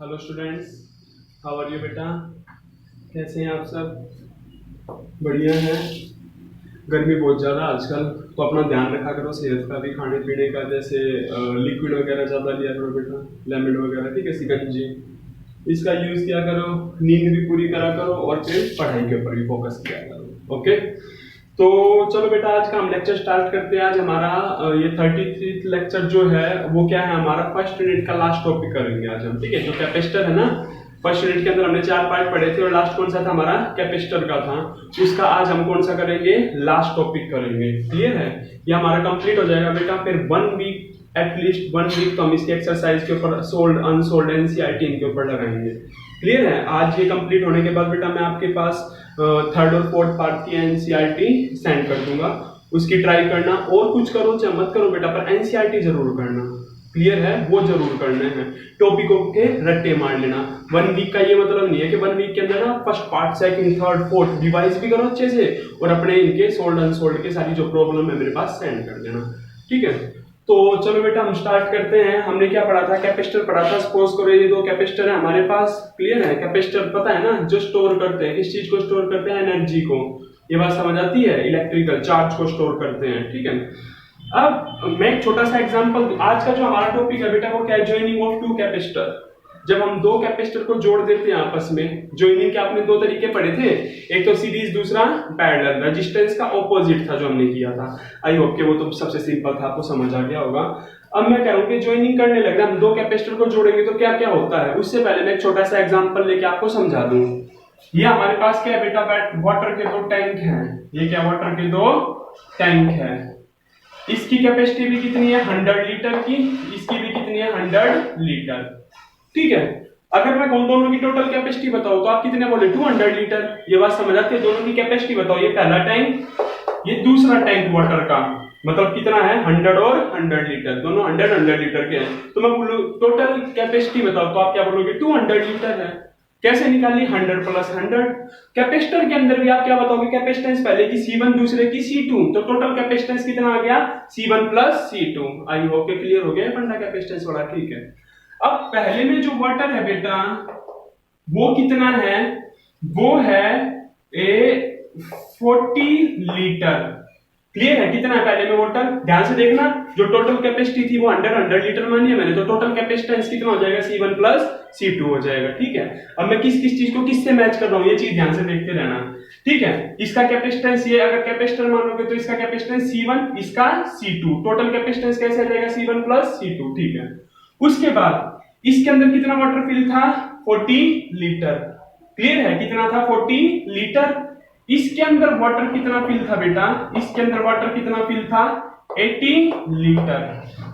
Hello students, how are you बेटा? कैसे हैं आप सब? बढ़िया हैं। गर्मी बहुत ज़्यादा आजकल, तो अपना ध्यान रखा करो सेहत का भी, खाने पीने का, जैसे लिक्विड वगैरह ज़्यादा लिया करो बेटा, लेमन वगैरह, ठीक है, शिकंजी, इसका यूज़ किया करो, नींद भी पूरी करा करो और फिर पढ़ाई के ऊपर भी फोकस किया करो। ओके, तो चलो बेटा, आज का हम लेक्चर स्टार्ट करते हैं। आज हमारा ये 33 लेक्चर जो है वो क्या है, हमारा फर्स्ट यूनिट का लास्ट टॉपिक करेंगे आज हम, ठीक है। जो कैपेसिटर है ना, फर्स्ट यूनिट के अंदर हमने 4 पार्ट पढ़े थे और लास्ट कौन सा था हमारा, कैपेसिटर का था। उसका आज हम कौन सा करेंगे, लास्ट टॉपिक करेंगे। क्लियर है? ये हमारा कंप्लीट हो जाएगा बेटा। फिर 1 वीक, एटलीस्ट 1 वीक तो हम इसके एक्सरसाइज के ऊपर, सोल्ड अनसोल्ड एनसीईआरटी इनके ऊपर लगाएंगे। क्लियर है? आज ये कंप्लीट होने के बाद बेटा मैं आपके पास थर्ड और फोर्थ पार्ट की एनसीईआरटी सेंड कर दूंगा, उसकी ट्राई करना। और कुछ करो चाहे मत करो बेटा, पर एनसीईआरटी जरूर करना। क्लियर है? वो जरूर करने हैं। टॉपिकों के रट्टे मार लेना। 1 वीक का ये मतलब नहीं है कि 1 वीक के अंदर ना first part, second, third, fourth revise भी करो अच्छे से और अपने इनके सोल्ड अनसोल्ड के सारी जो प्रॉब्लम है मेरे पास सेंड कर देना, ठीक है। तो चलो बेटा हम स्टार्ट करते हैं। हमने क्या पढ़ा था, कैपेसिटर पढ़ा था। सपोज करो ये 2 कैपेसिटर है हमारे पास। क्लियर है? कैपेसिटर पता है ना, जो स्टोर करते हैं, किस चीज को स्टोर करते हैं, एनर्जी को। ये बात समझ आती है? इलेक्ट्रिकल चार्ज को स्टोर करते हैं, ठीक है। अब मैं एक छोटा सा एग्जांपल, आज का जो हमारा टॉपिक है बेटा वो क्या है, जॉइनिंग ऑफ 2 कैपेसिटर। जब हम 2 कैपेसिटर को जोड़ देते हैं आपस में, जॉइनिंग के आपने 2 तरीके पढ़े थे, एक तो सीरीज, दूसरा पैरेलल। रेजिस्टेंस का ऑपोजिट था जो हमने किया था। आई होप कि वो तो सबसे सिंपल था, आपको समझ आ गया होगा। अब मैं कह रहा हूं कि जॉइनिंग करने लग रहा, हम 2 कैपेसिटर को जोड़ेंगे तो क्या क्या होता है। उससे पहले मैं एक छोटा सा एग्जांपल लेके आपको समझा दूं। ये हमारे पास क्या है बेटा, वाटर के 2 टैंक हैं। ये क्या, वाटर के 2 टैंक है। इसकी कैपेसिटी भी कितनी है, 100 लीटर की। इसकी भी कितनी है, 100 लीटर, ठीक है। अगर मैं कहूं दोनों की टोटल कैपेसिटी बताओ तो आप कितने बोले, 200 लीटर। ये बात समझ आती है? दोनों की कैपेसिटी बताओ। ये पहला टैंक, ये दूसरा टैंक वाटर का, मतलब कितना है, 100 और 100 लीटर, दोनों 100 लीटर के हैं। तो मैं बोलूं टोटल कैपेसिटी बताओ तो आप क्या बोलोगे, 200 लीटर है। कैसे निकाली, 100 प्लस 100। कैपेसिटर के अंदर भी आप क्या बताओगे, कैपेसिटेंस पहले की C1 दूसरे की C2, तो टोटल कैपेसिटेंस कितना आ गया, C1 plus C2। I hope के क्लियर हो गया फंडा कैपेसिटेंस वाला, ठीक है। अब पहले में जो वाटर है बेटा वो कितना है, वो है 40 लीटर। क्लियर है? कितना है पहले में वाटर, ध्यान से देखना। जो टोटल कैपेसिटी थी वो 100 लीटर मानी है मैंने, तो टोटल कैपेसिटेंस कितना हो जाएगा, C1 प्लस C2 हो जाएगा, ठीक है। अब मैं किस किस चीज को किससे मैच कर रहा हूं, ये चीज ध्यान से देखते रहना, ठीक है। इसका कैपेसिटेंस, ये अगर कैपेसिटर मानोगे तो इसका कैपेसिटेंस C1, इसका C2, टोटल कैपेसिटेंस कैसे आ जाएगा, C1 प्लस C2, ठीक है। उसके बाद इसके अंदर कितना वाटर फिल था, 40 लीटर। क्लियर है? कितना था, 40 लीटर। इसके अंदर वाटर कितना फिल था बेटा, इसके अंदर वाटर कितना फिल था, 80 लीटर।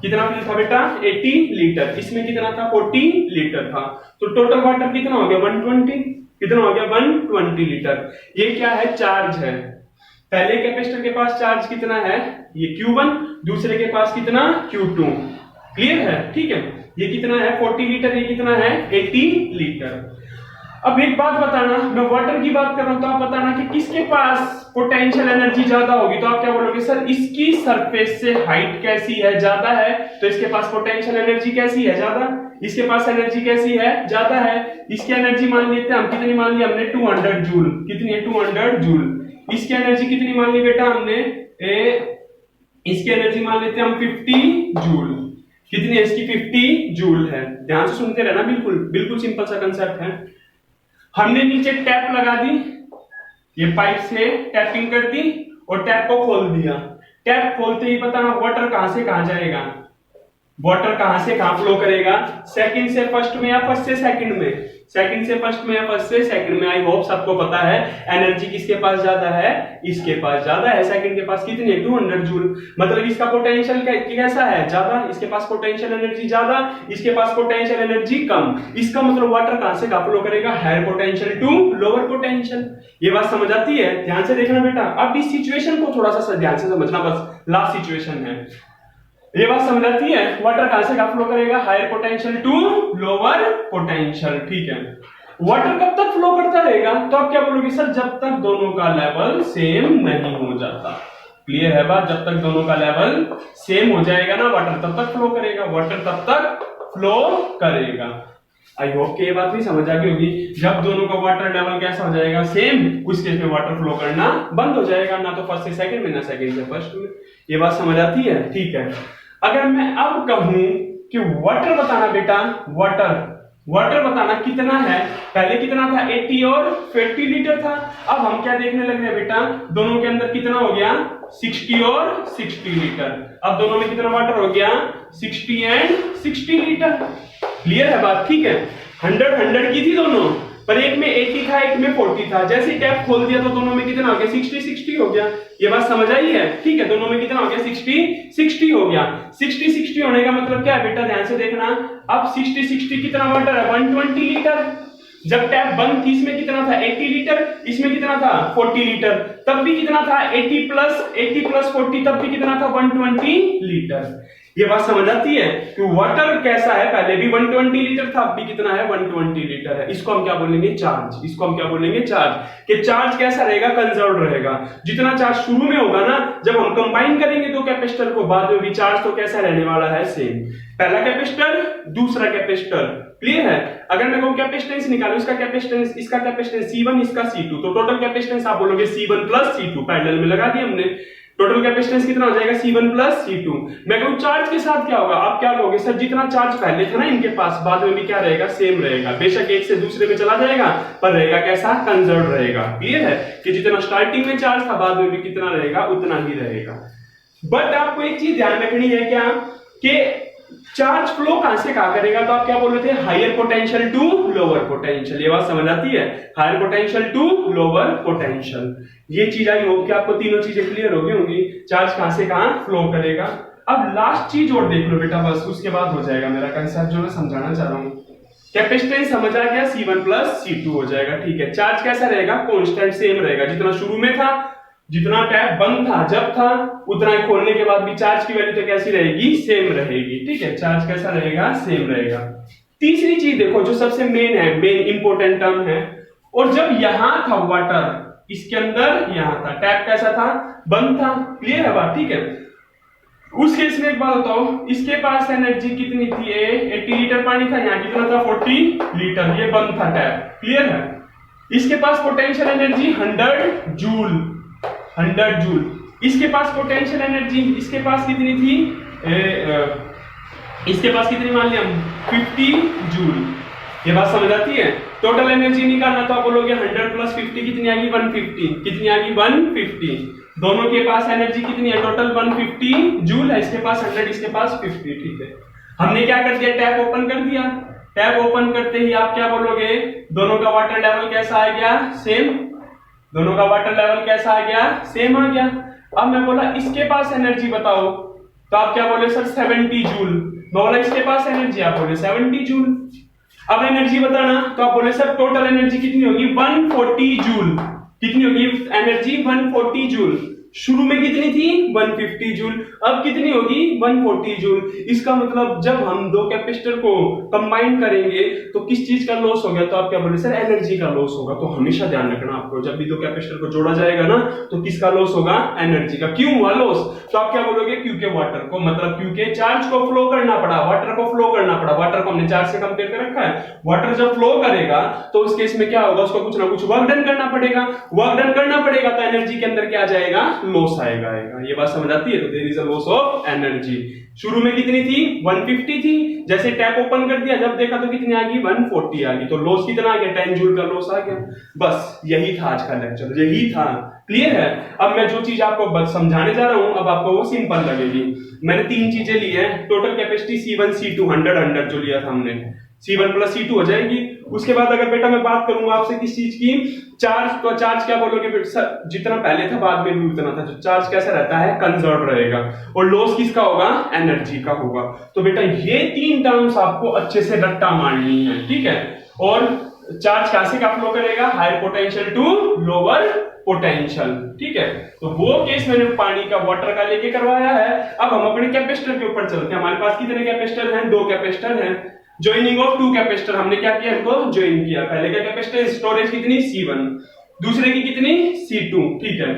कितना फिल था बेटा, 80 लीटर। इसमें कितना था, 40 लीटर था। तो टोटल वाटर कितना हो गया, 120। कितना हो गया, 120 लीटर। ये क्या है, चार्ज है। पहले कैपेसिटर के पास चार्ज कितना है, ये Q1, दूसरे के पास कितना, Q2। क्लियर है? ठीक है। ये कितना है, 40 लीटर, ये कितना है, 80 लीटर। अब एक बात बताना, मैं वाटर की बात कर रहा हूं तो आप बताना कि किसके पास पोटेंशियल एनर्जी ज्यादा होगी। तो आप क्या बोलोगे, सर इसकी सरफेस से हाइट कैसी है, ज्यादा है, तो इसके पास पोटेंशियल एनर्जी कैसी है, ज्यादा। इसके पास एनर्जी कैसी है, ज्यादा है। इसकी एनर्जी मान लेते हैं हम, कितनी मान ली हमने, 200 जूल। कितनी है, 200 जूल। इसकी एनर्जी कितनी मान ली बेटा हमने, इसकी एनर्जी मान लेते हैं हम 50 जूल। कितनी है इसकी, 50 जूल है। ध्यान से सुनते रहना, बिल्कुल बिल्कुल सिंपल सा कंसेप्ट है। हमने नीचे टैप लगा दी, ये पाइप से टैपिंग कर दी और टैप को खोल दिया। टैप खोलते ही बताना वाटर कहां से कहां जाएगा, वाटर कहां से कहां फ्लो करेगा, सेकंड से फर्स्ट में या फर्स्ट से सेकंड में, सेकंड से फर्स्ट में या फर्स्ट से सेकंड में। आई होप सबको पता है एनर्जी किसके पास ज्यादा है, इसके पास ज्यादा है। सेकंड के पास कितनी है, 200 जूल। मतलब इसका पोटेंशियल कैसा है, ज्यादा। इसके पास पोटेंशियल एनर्जी ज्यादा, इसके पास पोटेंशियल एनर्जी कम। इसका मतलब वाटर कहां से कहां फ्लो करेगा, higher potential to lower potential. ये बात समझ आती है? ध्यान से देखना बेटा। अब इस सिचुएशन को थोड़ा सा ध्यान से समझना, बस लास्ट सिचुएशन है। ये बात समझ आती है, वाटर कहां से कहां फ्लो करेगा, higher potential to lower potential, ठीक है। वाटर कब तक फ्लो करता रहेगा, तो आप क्या बोलोगे, सर जब तक दोनों का लेवल सेम नहीं हो जाता। क्लियर है बात? जब तक दोनों का लेवल सेम हो जाएगा ना, वाटर तब तक फ्लो करेगा, वाटर तब तक फ्लो करेगा। आई होप कि ये बात भी समझ आ गई होगी। जब दोनों का वाटर लेवल कैसा हो जाएगा, सेम, उस केस में वाटर फ्लो करना बंद हो जाएगा, ना तो फर्स्ट से सेकंड में, ना सेकंड से फर्स्ट में। ये बात समझ आती है? ठीक है। अगर मैं अब कहूं कि वाटर बताना बेटा, वाटर बताना कितना है, पहले कितना था 80 और 50 लीटर था। अब हम क्या देखने लग रहे हैं बेटा, दोनों के अंदर कितना हो गया 60 और 60 लीटर। अब दोनों में कितना वाटर हो गया 60 एंड 60 लीटर। क्लियर है बात? ठीक है। 100 की थी दोनों, पर एक में 80 था, एक में 40 था। जैसे टैप खोल दिया तो दोनों में कितना हो गया 60 हो गया। ये बात समझ आई है? ठीक है। दोनों में कितना हो गया 60 हो गया। 60 होने का मतलब क्या है बेटा, ध्यान से देखना। अब 60 कितना वाटर है 120 लीटर। जब टैप बंद थी इसमें कितना था 80 लीटर, इसमें कितना था 40 लीटर। तब भी कितना था 80 प्लस 40, तब भी कितना था 120 लीटर। ये बात समझ आती है कि वाटर कैसा है, पहले भी 120 लीटर था, अब भी कितना है 120 लीटर है। इसको हम क्या बोलेंगे चार्ज। इसको हम क्या बोलेंगे चार्ज। कि चार्ज कैसा रहेगा कंजर्व रहेगा। जितना चार्ज शुरू में होगा ना, जब हम कंबाइन करेंगे दो कैपेसिटर को, बाद में भी चार्ज तो कैसा रहने वाला है सेम। पहला कैपेसिटर, दूसरा कैपेसिटर। क्लियर है? अगर मैं कहूं कैपेसिटेंस निकालो, इसका कैपेसिटेंस, इसका कैपेसिटेंस C1, इसका C2, तो टोटल कैपेसिटेंस आप बोलोगे C1 प्लस C2। पैरेलल में लगा दिया हमने। टोटल कैपेसिटेंस कितना हो जाएगा C1 प्लस C2। मैं कहूं चार्ज के साथ क्या होगा, आप क्या कहोगे सर, जितना चार्ज पहले था ना इनके पास, बाद में भी क्या रहेगा सेम रहेगा। बेशक एक से दूसरे में चला जाएगा, पर रहेगा कैसा कंजर्व रहेगा। क्लियर है कि जितना स्टार्टिंग में चार्ज था, बाद में भी कितना रहेगा उतना ही रहेगा। बट आपको एक चीज ध्यान रखनी है क्या, कि चार्ज फ्लो कहां से कहां करेगा, तो आप क्या बोल रहे थे, higher potential to lower potential. ये बात समझ आती है? Higher potential to lower potential. ये चीज आई होप कि आपको तीनों चीजें क्लियर हो गई होंगी, चार्ज कहां से कहां फ्लो करेगा। अब लास्ट चीज और देख लो बेटा, बस उसके बाद हो जाएगा मेरा कंसेप्ट जो मैं समझाना चाह रहा हूं। कैपेसिटेंस समझ आ गया, C1 प्लस C2 हो जाएगा। ठीक है। चार्ज कैसा रहेगा, कांस्टेंट सेम रहेगा, जितना शुरू में था, जितना टैप बंद था जब था, उतना ही खोलने के बाद भी चार्ज की वैल्यू तो कैसी रहेगी सेम रहेगी। ठीक है। चार्ज कैसा रहेगा सेम रहेगा। तीसरी चीज देखो जो सबसे मेन है, मेन इंपोर्टेंट टर्म है, और जब यहां था वाटर, इसके अंदर यहां था, टैप कैसा था बंद था। क्लियर है बात? ठीक है। उस केस में एक बात बताओ, इसके पास एनर्जी कितनी थी, 80 लीटर पानी था, यहाँ कितना था 40 लीटर, ये बंद था टैप। क्लियर है? इसके पास पोटेंशियल एनर्जी 100 जूल। इसके पास पोटेंशियल एनर्जी, इसके पास कितनी थी, इसके पास कितनी मान लिया हम 50 जूल। ये बात समझ आती है? टोटल एनर्जी निकालना तो आप बोलोगे 100 प्लस 50 कितनी आएगी 150। कितनी आएगी 150। दोनों के पास एनर्जी कितनी है टोटल 150 जूल है, इसके पास 100, इसके पास 50। ठीक है। हमने क्या कर दिया, टैप ओपन कर दिया। टैप ओपन करते ही आप क्या बोलोगे, दोनों का वाटर लेवल कैसा आ गया सेम। दोनों का वाटर लेवल कैसा आ गया सेम आ गया। अब मैं बोला इसके पास एनर्जी बताओ, तो आप क्या बोले सर 70 जूल। मैं बोला इसके पास एनर्जी, आप बोले 70 जूल। अब एनर्जी बताना, तो आप बोले सर टोटल एनर्जी कितनी होगी 140 जूल। कितनी होगी एनर्जी 140 जूल। शुरू में कितनी थी 150 जूल, अब कितनी होगी 140 जूल। इसका मतलब जब हम दो कैपेसिटर को कंबाइन करेंगे तो किस चीज का लॉस हो गया, तो आप क्या बोले सर एनर्जी का लॉस होगा। तो हमेशा ध्यान रखना आपको, जब भी दो कैपेसिटर को जोड़ा जाएगा ना, तो किसका लॉस होगा एनर्जी का। क्यों हुआ लॉस, तो आप क्या बोलोगे क्योंकि वाटर को, मतलब क्योंकि चार्ज को फ्लो करना पड़ा, वाटर को फ्लो करना पड़ा। वाटर को हमने चार्ज से कंपेयर कर रखा है। वाटर जब फ्लो करेगा तो उस केस में क्या होगा, उसको कुछ ना कुछ वर्क डन करना पड़ेगा। वर्क डन करना पड़ेगा तो एनर्जी के अंदर क्या जाएगा लॉस आएगा। ये बात समझ आती है? तो there is a loss of energy. शुरू में कितनी थी 150 थी, जैसे टैप ओपन कर दिया जब देखा तो कितनी आ गई 140 आ गई। तो लॉस कितना आ गया 10 जूल का लॉस आ गया। बस यही था आज का लेक्चर, यही था। क्लियर है? अब मैं जो चीज आपको समझाने जा रहा हूं, अब आपको वो सिंपल लगेगी। मैंने तीन चीजें ली है, टोटल कैपेसिटी C1 C2 100 जो लिया था हमने, C1 प्लस C2 हो जाएगी। उसके बाद अगर बेटा मैं बात करूंगा आपसे किस चीज की, चार्ज, तो चार्ज क्या बोलोगे जितना पहले था बाद में भी उतना था। जो चार्ज कैसा रहता है कंजर्व रहेगा, और लॉस किसका होगा एनर्जी का होगा। तो बेटा ये तीन टर्म्स आपको अच्छे से रट्टा मारनी है। ठीक है। और चार्ज कैसे का फ्लो करेगा, higher potential to lower potential. ठीक है। तो वो केस मैंने पानी का वाटर का लेके करवाया है। अब हम अपने कैपेसिटर के ऊपर चलते हैं। हमारे पास कितने कैपेसिटर हैं, दो कैपेसिटर हैं। ज्वाइनिंग ऑफ टू कैपेसिटर, हमने क्या किया, इनको ज्वाइन किया। पहले का कैपेसिटर स्टोरेज कितनी C1, दूसरे की कितनी C2। ठीक है।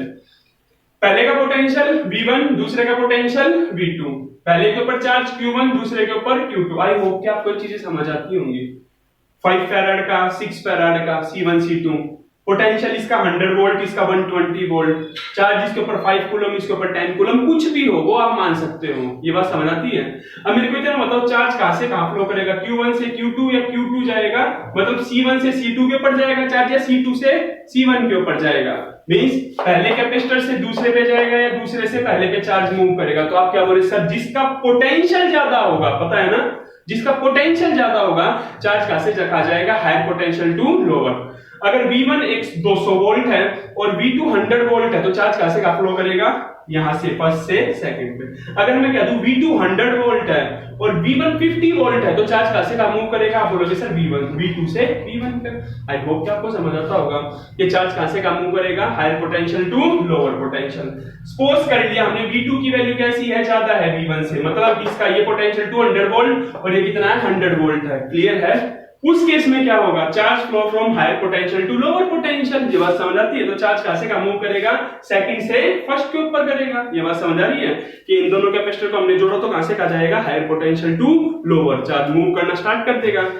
पहले का पोटेंशियल V1, दूसरे का पोटेंशियल V2। पहले के ऊपर चार्ज Q1, दूसरे के ऊपर Q2। आई होप कि आपको चीजें समझ आती होंगी। 5 फैराड का, 6 फैराड का, C1 C2। पोटेंशियल इसका 100 वोल्ट, इसका 120 वोल्ट। चार्ज इसके ऊपर 5 कूलम, इसके ऊपर 10 कूलम, कुछ भी हो वो आप मान सकते हो। ये बात समझ आती है। अब मेरे को इतना बताओ चार्ज कहां से कहां फ्लो करेगा, Q1 से Q2 या Q2 जाएगा, मतलब C1 से C2 के ऊपर जाएगा चार्ज, या C2 से C1 के ऊपर जाएगा। मींस पहले कैपेसिटर से दूसरे पे जाएगा या दूसरे से पहले पे चार्ज मूव करेगा। तो आप क्या बोल रहे सर, जिसका पोटेंशियल ज्यादा होगा, पता है ना, जिसका पोटेंशियल ज्यादा होगा चार्ज कहां से कहां जाएगा, हायर पोटेंशियल टू लोअर। अगर V1 200 वोल्ट है और V2 100 वोल्ट है तो चार्ज कहां से कहां फ्लो करेगा, यहां से फर्स्ट से सेकंड पे। अगर मैं कह दूं V2 100 वोल्ट है और V1 50 वोल्ट है तो चार्ज कहां से कहां मूव करेगा, आप बोलोगे सर V2 से V1 पे। आई होप कि आपको समझ आता होगा कि चार्ज कहां से कहां मूव करेगा, higher potential to lower potential. Suppose कर लिया हमने V2 की वैल्यू कैसी है, ज्यादा है V1 से, मतलब इसका ये पोटेंशियल 200 वोल्ट और ये कितना है 100 वोल्ट है। क्लियर है। उस केस में क्या होगा, charge flow from higher potential to lower potential. ये बात समझ आती है। तो चार्ज कहां से कहां मूव करेगा, सेकंड से फर्स्ट के ऊपर करेगा। ये बात समझ आ रही है कि इन दोनों कैपेसिटर को हमने जोड़ा तो कहां से कहां जाएगा, higher potential to lower, charge move करना स्टार्ट कर देगा।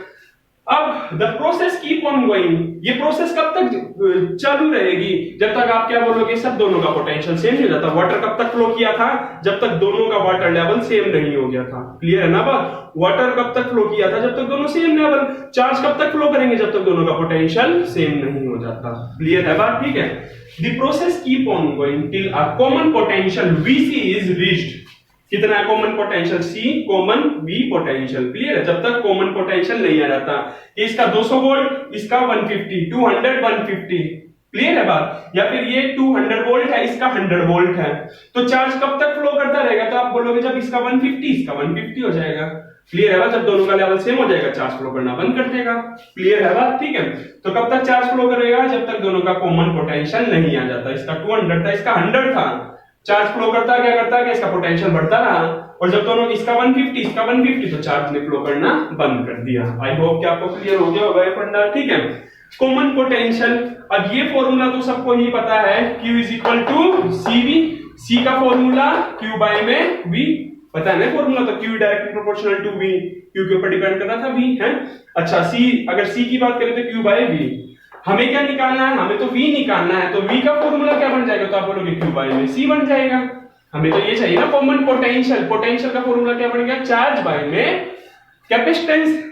अब the process keep on going, ये प्रोसेस कब तक चालू रहेगी, जब तक आप क्या बोलोगे सब दोनों का पोटेंशियल सेम नहीं हो जाता। वाटर कब तक फ्लो किया था, जब तक दोनों का वाटर लेवल सेम नहीं हो गया था। क्लियर है ना बात। वाटर कब तक फ्लो किया था, जब तक दोनों सेम लेवल। चार्ज कब तक फ्लो करेंगे, जब तक दोनों का पोटेंशियल सेम नहीं हो जाता। क्लियर है बात, ठीक है। The process keep on going till a common potential Vc is reached. कितना है common potential, C common V potential. Clear है, जब तक कॉमन पोटेंशियल नहीं आ जाता। इसका 200 वोल्ट, इसका 150, 200 150। क्लियर है बात। या फिर ये 200 वोल्ट है, इसका 100 वोल्ट है, तो चार्ज कब तक फ्लो करता रहेगा, तो आप बोलोगे जब इसका 150 इसका 150 हो जाएगा। क्लियर है बात। जब दोनों का लेवल सेम हो जाएगा चार्ज फ्लो करना बंद कर देगा। क्लियर है बात, ठीक है। तो कब तक चार्ज फ्लो करेगा, जब तक दोनों का कॉमन पोटेंशियल नहीं आ जाता। इसका 200 था, इसका 100 था, चार्ज फ्लो करता क्या करता है, इसका पोटेंशियल बढ़ता रहा, और जब दोनों इसका 150 इसका 150 तो चार्ज ने फ्लो करना बंद कर दिया। आई होप कि आपको क्लियर हो गया होगा ये फंडा, ठीक है। कॉमन पोटेंशियल, अब ये फॉर्मूला तो सबको ही पता है, Q is equal to CV। C का फॉर्मूला Q बाय में V, पता है ना फॉर्मूला, तो Q directly proportional to V, Q के ऊपर डिपेंड कर रहा था V है। अच्छा C, अगर C की बात करें तो Q बाय V। हमें क्या निकालना है, हमें तो V निकालना है, तो V का फॉर्मूला क्या बन जाएगा, तो आप बोलोगे Q बाय में C बन जाएगा। हमें तो ये चाहिए ना कॉमन पोटेंशियल। पोटेंशियल का फॉर्मूला क्या बन गया, चार्ज बाय में कैपेसिटेंस।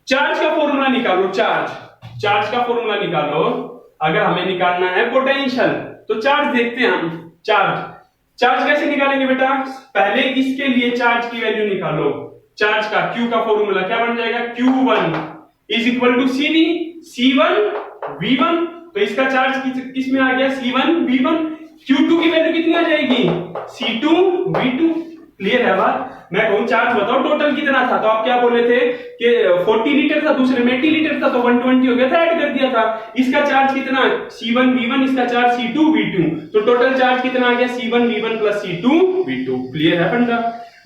चार्ज का फॉर्मूला निकालो, चार्ज का फॉर्मूला निकालो। अगर हमें निकालना है पोटेंशियल तो चार्ज देखते हैं हम। चार्ज कैसे निकालेंगे बेटा, पहले इसके लिए चार्ज की वैल्यू निकालो। चार्ज का Q का फॉर्मूला क्या बन जाएगा, Q1 is equal to CV, C1 V1। तो इसका चार्ज किस में आ गया, C1 V1। Q2 की वैल्यू कितनी आ जाएगी, C2 V2। क्लियर है बात। मैं कहूं चार्ज बताओ टोटल कितना था, तो आप क्या बोले थे कि 40 लीटर था, दूसरे में 80 लीटर था, तो 120 हो गया था, ऐड कर दिया था। इसका चार्ज कितना, C1 V1, इसका चार्ज C2 V2, तो टोटल चार्ज कितना आ गया, C1 V1 plus C2 V2। Clear है फंडा।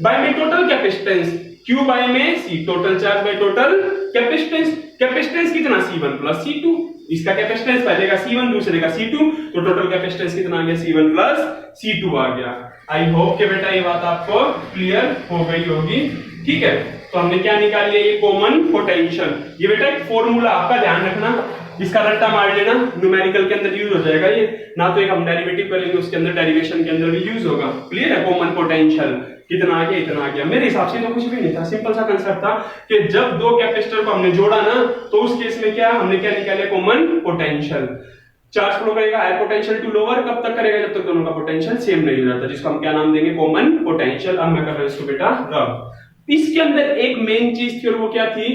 बाय में टोटल कैपेसिटेंस, Q बाय में C, total charge by total capacitance. Capacitance कितना, C1 प्लस C2। इसका कैपेसिटेंस पहले का C1 दूसरे का C2, तो टोटल कैपेसिटेंस कितना आ गया, C1 प्लस C2 आ गया। आई होप कि बेटा ये बात आपको क्लियर हो गई होगी, ठीक है। तो हमने क्या निकाल लिया, ये कॉमन पोटेंशियल। ये बेटा एक फॉर्मूला आपका ध्यान रखना, इसका रट्टा मार लेना, न्यूमेरिकल के अंदर यूज हो जाएगा ये। ना तो एक हम डेरिवेटिव करेंगे, उसके अंदर डेरिवेशन के अंदर भी यूज होगा। क्लियर है। कॉमन पोटेंशियल कितना आ गया, इतना आ गया। मेरे हिसाब से तो कुछ भी नहीं था, सिंपल सा कंसेप्ट था कि जब दो कैपेसिटर को हमने जोड़ा ना, तो उस केस में क्या हमने क्या निकाला, कॉमन पोटेंशियल। चार्ज फ्लो करेगा हायर पोटेंशियल टू लोअर, कब तक करेगा, जब तक दोनों का पोटेंशियल सेम नहीं हो जाता, जिसको हम क्या नाम देंगे, कॉमन पोटेंशियल। अब मैं कर रहा हूं इसको बेटा रब। इसके अंदर एक मेन चीज थी, और वो क्या थी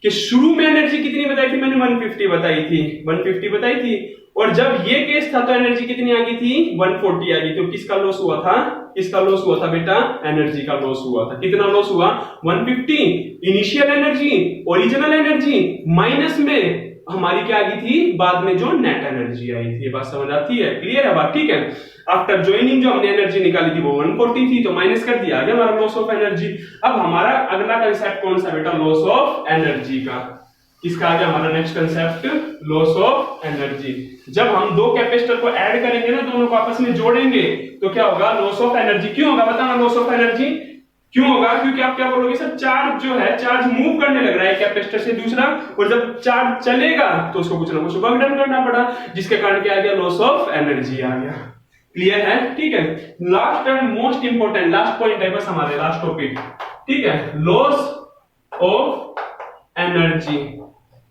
कि शुरू में एनर्जी कितनी बताई थी मैंने, 150 बताई थी, 150 बताई थी। और जब ये केस था तो एनर्जी कितनी आ गई थी, 140 आ गई। तो किसका लॉस हुआ था, किसका लॉस हुआ था बेटा, एनर्जी का लॉस हुआ था। कितना लॉस हुआ, 150 initial energy, original energy, minus में हमारी क्या आ गई थी बाद में जो नेट एनर्जी आई थी। ये बात समझ आती है, क्लियर है बात, ठीक है। आफ्टर ज्वाइनिंग जो हमने एनर्जी निकाली थी वो 140 थी, तो माइनस कर दिया, आ गया हमारा लॉस ऑफ एनर्जी। अब हमारा अगला कंसेप्ट कौन सा बेटा, लॉस ऑफ एनर्जी का। किसका आ गया हमारा next concept, loss of energy. जब हम दो कैपेसिटर को ऐड करेंगे ना, दोनों को आपस में जोड़ेंगे, तो क्या होगा, लॉस ऑफ एनर्जी। क्यों होगा बताना लॉस ऑफ एनर्जी, क्यों होगा? क्योंकि आप क्या बोलोगे सर, चार्ज जो है चार्ज मूव करने लग रहा है कैपेसिटर से दूसरा, और जब चार्ज चलेगा तो उसको कुछ ना कुछ वर्क डन करना पड़ा, जिसके कारण क्या आ गया, लॉस ऑफ एनर्जी आ गया। क्लियर है? ठीक है। Last and most important last point है बस हमारे लास्ट टॉपिक, ठीक है, लॉस ऑफ एनर्जी।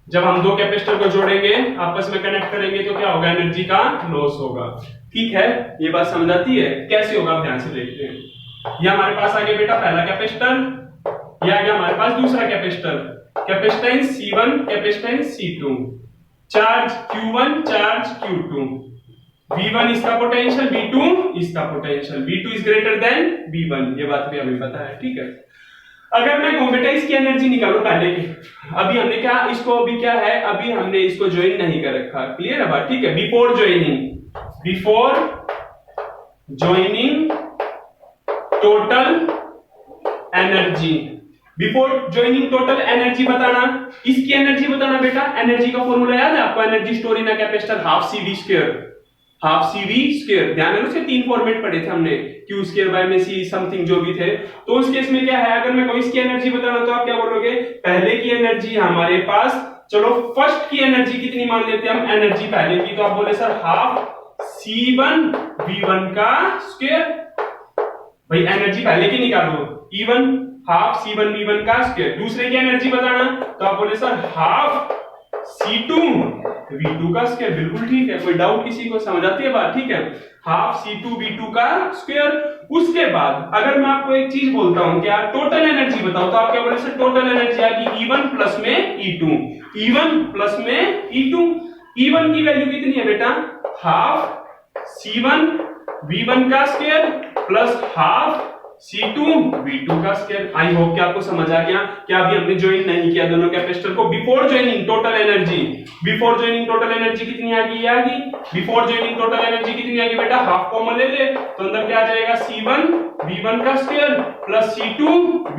जब हम दो कैपेसिटर को जोड़ेंगे, आपस में कनेक्ट करेंगे, तो क्या होगा, एनर्जी का लॉस होगा। ठीक है, ये बात समझ आती है? कैसे होगा आप ध्यान से देखते हैं। ये हमारे पास आ गया बेटा पहला कैपेसिटर, ये आ गया हमारे पास दूसरा capacitor, capacitance C1, capacitance C2, charge Q1, charge Q2, V1 इसका पोटेंशियल, V2 इसका potential, V2 is greater than V1, ये बात भी हमें पता है। ठीक है, अगर मैं कहूं बेटा इसकी एनर्जी निकालो पहले की, अभी हमने क्या इसको, अभी क्या है, अभी हमने इसको ज्वाइन नहीं कर रखा। क्लियर है बात? ठीक है, before joining total energy, before joining total energy बताना, इसकी एनर्जी बताना बेटा। एनर्जी का फॉर्मूला याद है आपको? Energy store in a capacitor half CV square. ध्यान है, उसके 3 फॉर्मेट पढ़े थे हमने, Q स्क्वायर बाय में C समथिंग जो भी थे। तो उस केस में क्या है, अगर मैं कोई इसकी एनर्जी बताना तो आप क्या बोलोगे, पहले की एनर्जी हमारे पास, चलो फर्स्ट की एनर्जी कितनी मान लेते हैं हम, एनर्जी पहले की, तो आप बोले सर हाफ C1 V1 का स्क्वायर। भाई एनर्जी पहले की निकालो, E1 हाफ C1 V1 का स्क्वायर। दूसरे की एनर्जी बताना तो आप बोले सर हाफ C2 V2 का स्क्वायर। बिल्कुल ठीक है, कोई डाउट किसी को? समझ आती है बात? ठीक है, हाफ C2 V2 का स्क्वायर। उसके बाद अगर मैं आपको एक चीज बोलता हूं क्या, टोटल एनर्जी बताओ, तो आप क्या बोले सर, टोटल एनर्जी आएगी E1 प्लस में E2, E1 प्लस में E2। E1 की वैल्यू कितनी है बेटा, हाफ C1 V1 का square plus half C2 V2 का स्क्वायर। आई होप कि आपको समझ आ गया। क्या अभी हमने ज्वाइन नहीं किया दोनों कैपेसिटर को। Before joining total energy, before joining total energy कितनी आ गई, बिफोर ज्वाइनिंग टोटल एनर्जी कितनी आ गई बेटा, हाफ कॉमन ले ले तो अंदर क्या आ जाएगा, C1 V1 का स्क्वायर प्लस C2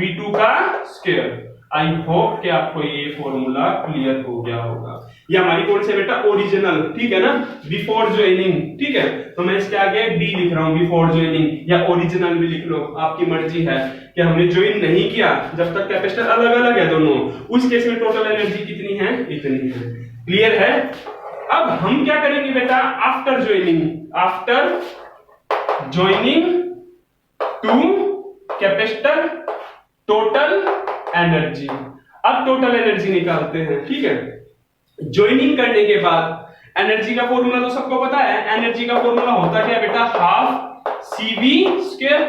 V2 का स्क्वायर। आई होप कि आपको ये फॉर्मूला क्लियर हो गया होगा। ये हमारी कौन से बेटा, ओरिजिनल, ठीक है ना, बिफोर ज्वाइनिंग। ठीक है, तो मैं इसके आगे बी लिख रहा हूं, बिफोर ज्वाइनिंग, या ओरिजिनल भी लिख लो, आपकी मर्जी है। कि हमने ज्वाइन नहीं किया, जब तक कैपेसिटर अलग अलग है दोनों, उस केस में टोटल एनर्जी कितनी है, इतनी है। क्लियर है? अब हम क्या करेंगे बेटा, after joining two capacitor total energy. अब टोटल एनर्जी निकालते हैं। ठीक है, ज्वाइनिंग करने के बाद एनर्जी का फॉर्मूला तो सबको पता है। एनर्जी का फॉर्मूला होता क्या बेटा, हाफ CV स्क्वायर।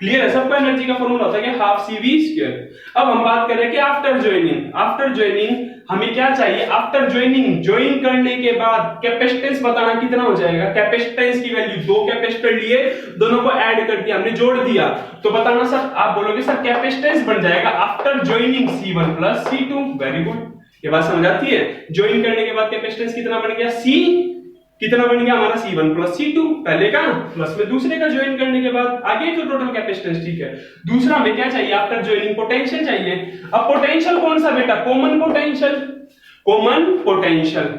क्लियर है सबको? एनर्जी का फॉर्मूला होता है कि हाफ CV स्क्वायर। अब हम बात कर रहे हैं कि आफ्टर ज्वाइनिंग हमें क्या चाहिए, आफ्टर ज्वाइन करने के बाद कैपेसिटेंस बताना कितना हो जाएगा। कैपेसिटेंस की वैल्यू, 2 कैपेसिटर लिए, दोनों को ऐड कर दिया हमने, जोड़ दिया, तो बताना सर, आप बोलोगे सर कैपेसिटेंस बन जाएगा after joining C1 plus C2। Very good, ये बात समझ आती है। ज्वाइन करने के बाद कैपेसिटेंस कितना बन गया, कितना बन गया हमारा, C1 प्लस C2, पहले का प्लस में दूसरे का ज्वाइन करने के बाद आगे तो टोटल कैपेसिटेंस। ठीक है, दूसरा हमें क्या चाहिए, आफ्टर ज्वाइनिंग पोटेंशियल चाहिए। अब पोटेंशियल कौन सा बेटा, कॉमन पोटेंशियल।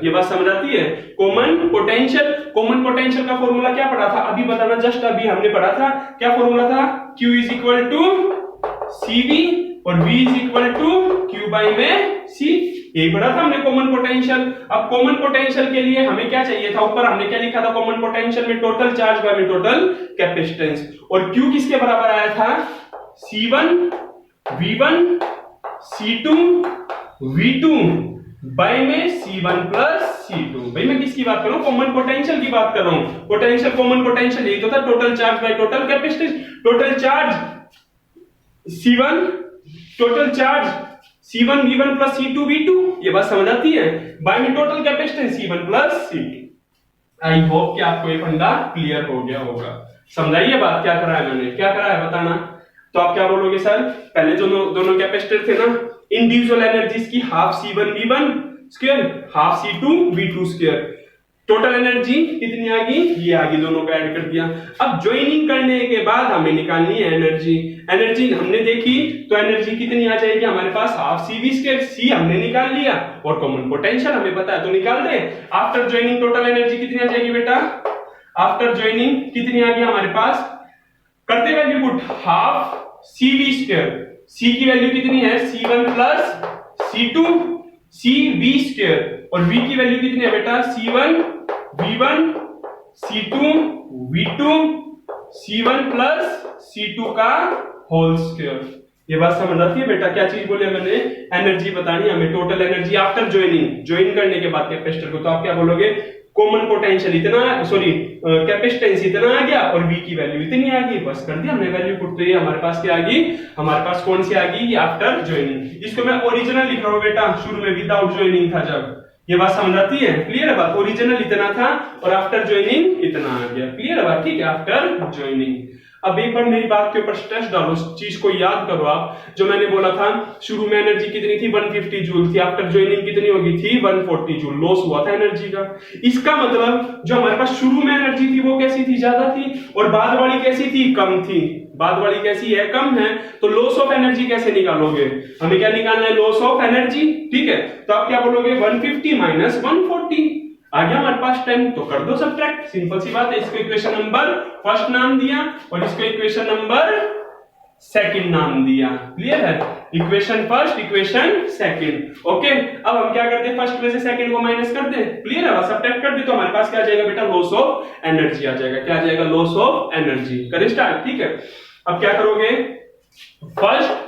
ये बात समझ आती है, कॉमन पोटेंशियल का फॉर्मूला क्या पढ़ा था, अभी बताना, जस्ट अभी हमने पढ़ा था। क्या फॉर्मूला था, Q is equal to CV और V is equal to Q by में C। यही पढ़ा था हमने कॉमन पोटेंशियल। अब कॉमन पोटेंशियल के लिए हमें क्या चाहिए था, ऊपर हमने क्या लिखा था, कॉमन पोटेंशियल में टोटल चार्ज बाय में टोटल कैपेसिटेंस, और Q किसके बराबर आया था, C1 V1 C2 V2 bye में C1 प्लस C2। भाई मैं किसकी बात कर रहा हूं, कॉमन पोटेंशियल की बात कर रहा हूं। पोटेंशियल, कॉमन पोटेंशियल यही तो था, total charge by total capacitance. Total charge C1, total charge C1 V1 plus C2 V2, ये बात समझ आती है, बाय में total capacitance C1 plus C2। I hope कि आपको ये फंडा क्लियर हो गया होगा। समझाइए बात, क्या करा है मैंने, क्या करा है बताना। तो आप क्या बोलोगे सर, पहले जो दोनों कैपेसिटर थे ना, इंडिविजुअल एनर्जीज की half C1 V1 square, half C2 V2 square. Total energy कितनी आ गई, ये आ गई, दोनों को ऐड कर दिया। अब ज्वाइनिंग करने के बाद हमें निकालनी है एनर्जी हमने देखी, तो एनर्जी कितनी आ जाएगी हमारे पास, हाफ CV स्क्वायर। C हमने निकाल लिया और कॉमन पोटेंशियल हमें पता है तो निकाल दे। आफ्टर ज्वाइनिंग टोटल एनर्जी कितनी आ जाएगी बेटा, आफ्टर ज्वाइनिंग कितनी आ गई हमारे पास, करते value put, half CV square, C की वैल्यू कितनी है C1 plus C2 CV square, और V की वैल्यू कितनी है बेटा C1 V1 C2 V2 C1 plus C2 का होल स्क्वायर। ये बात समझ आती है बेटा? क्या चीज बोले मैंने? एनर्जी बतानी हमें, total energy after joining, join करने के बाद कैपेसिटर को। तो आप क्या बोलोगे? कॉमन पोटेंशियल इतना, सॉरी कैपेसिटेंस इतना आ गया और V की वैल्यू इतनी आ गई, बस कर दिया हमने वैल्यू पुट। तो ये हमारे पास क्या आ गई? हमारे पास कौन सी आ गई? After joining. इसको मैं ओरिजिनल लिख रहा हूं बेटा, शुरू में विदाउट ज्वाइनिंग था जब। ये बात समझ आती है? क्लियर है बात? ओरिजिनल इतना था और आफ्टर ज्वाइनिंग इतना आ गया। क्लियर है बात? ठीक है, आफ्टर ज्वाइनिंग। अब एक बार मेरी बात के ऊपर स्ट्रेस डालो, चीज को याद करो आप। जो मैंने बोला था शुरू में एनर्जी कितनी थी? 150 जूल थी, आफ्टर ज्वाइनिंग कितनी होगी थी? 140 जूल लॉस हुआ था एनर्जी का। इसका मतलब जो हमारे पास शुरू में एनर्जी थी वो कैसी थी? ज्यादा थी, और बाद वाली कैसी थी? कम थी। बाद वाली कैसी है? कम है। तो लॉस ऑफ एनर्जी कैसे निकालोगे? हमें क्या निकालना है? Loss of energy. ठीक है, तो आप क्या बोलोगे? 150 माइनस 140 आ गया हमारे पास 10, तो कर दो सब्ट्रैक्ट, सिंपल सी बात है। इसको इक्वेशन नंबर फर्स्ट नाम दिया और इसको इक्वेशन नंबर सेकंड नाम दिया। क्लियर है? Equation first, equation second. Okay, अब हम क्या करते हैं? फर्स्ट में से सेकंड को माइनस कर दे। क्लियर है? सब्ट्रैक्ट कर दे तो हमारे पास क्या आ जाएगा बेटा? लॉस ऑफ एनर्जी आ जाएगा। क्या आ जाएगा? Loss of energy. करें स्टार्ट। ठीक है, अब क्या करोगे? First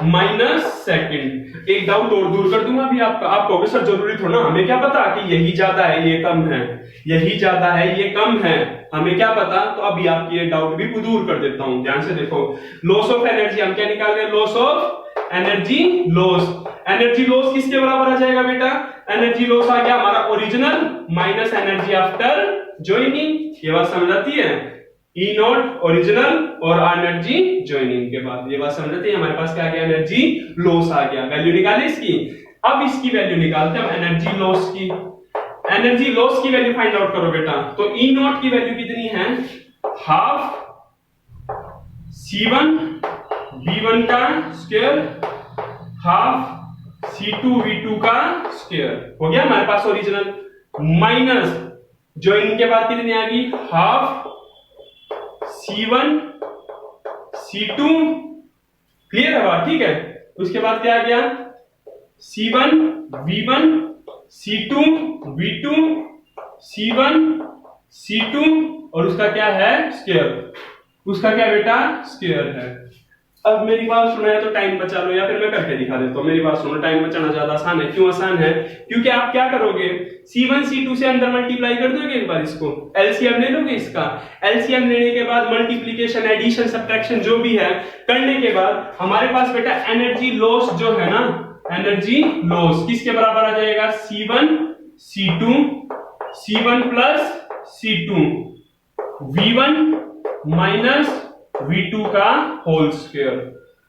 minus second. एक डाउट और दूर कर दूंगा अभी आपका। आप कहोगे सर जरूरी थोड़ा ना, हमें क्या पता कि यही ज्यादा है ये कम है, यही ज्यादा है ये कम है, हमें क्या पता? तो अभी आपकी ये डाउट भी दूर कर देता हूं। ध्यान से देखो, लॉस ऑफ एनर्जी हम क्या निकाल रहे हैं? Loss of energy loss. Energy loss किसके बराबर आ जाएगा बेटा? एनर्जी लॉस आ गया हमारा original minus energy after joining. ये बात समझ आती है? E नॉट ओरिजिनल और एनर्जी ज्वाइनिंग के बाद। ये बात समझ आती है? हमारे पास क्या आ गया? एनर्जी लॉस आ गया। वैल्यू निकाले इसकी। अब इसकी वैल्यू निकालते हैं एनर्जी लॉस की। एनर्जी लॉस की वैल्यू फाइंड आउट करो बेटा। तो E नॉट की वैल्यू कितनी है? हाफ C1 V1 का स्क्वायर हाफ C2 V2 का स्क्वायर। हो गया हमारे पास ओरिजिनल, माइनस ज्वाइनिंग के बाद कितनी आ गई? Half C1 C2। क्लियर है बात? ठीक है, उसके बाद क्या आ गया? C1 V1 C2 V2 C1 C2 और उसका क्या है? स्क्वायर। उसका क्या बेटा? स्क्वायर है। अब मेरी बात सुना है तो टाइम बचा लो, या फिर मैं करके दिखा देता हूं। मेरी बात सुनो, टाइम बचाना ज्यादा आसान है। क्यों आसान है? क्योंकि आप क्या करोगे? C1 C2 से अंदर मल्टीप्लाई कर दोगे एक बार, इसको एलसीएम ले लोगे। इसका एलसीएम लेने के बाद मल्टीप्लिकेशन एडिशन सब्ट्रैक्शन जो भी है करने के बाद हमारे पास बेटा एनर्जी लॉस जो है ना, एनर्जी लॉस किसके बराबर आ जाएगा? C1 C2 C1 plus C2 V1 minus V2 का होल स्क्वायर।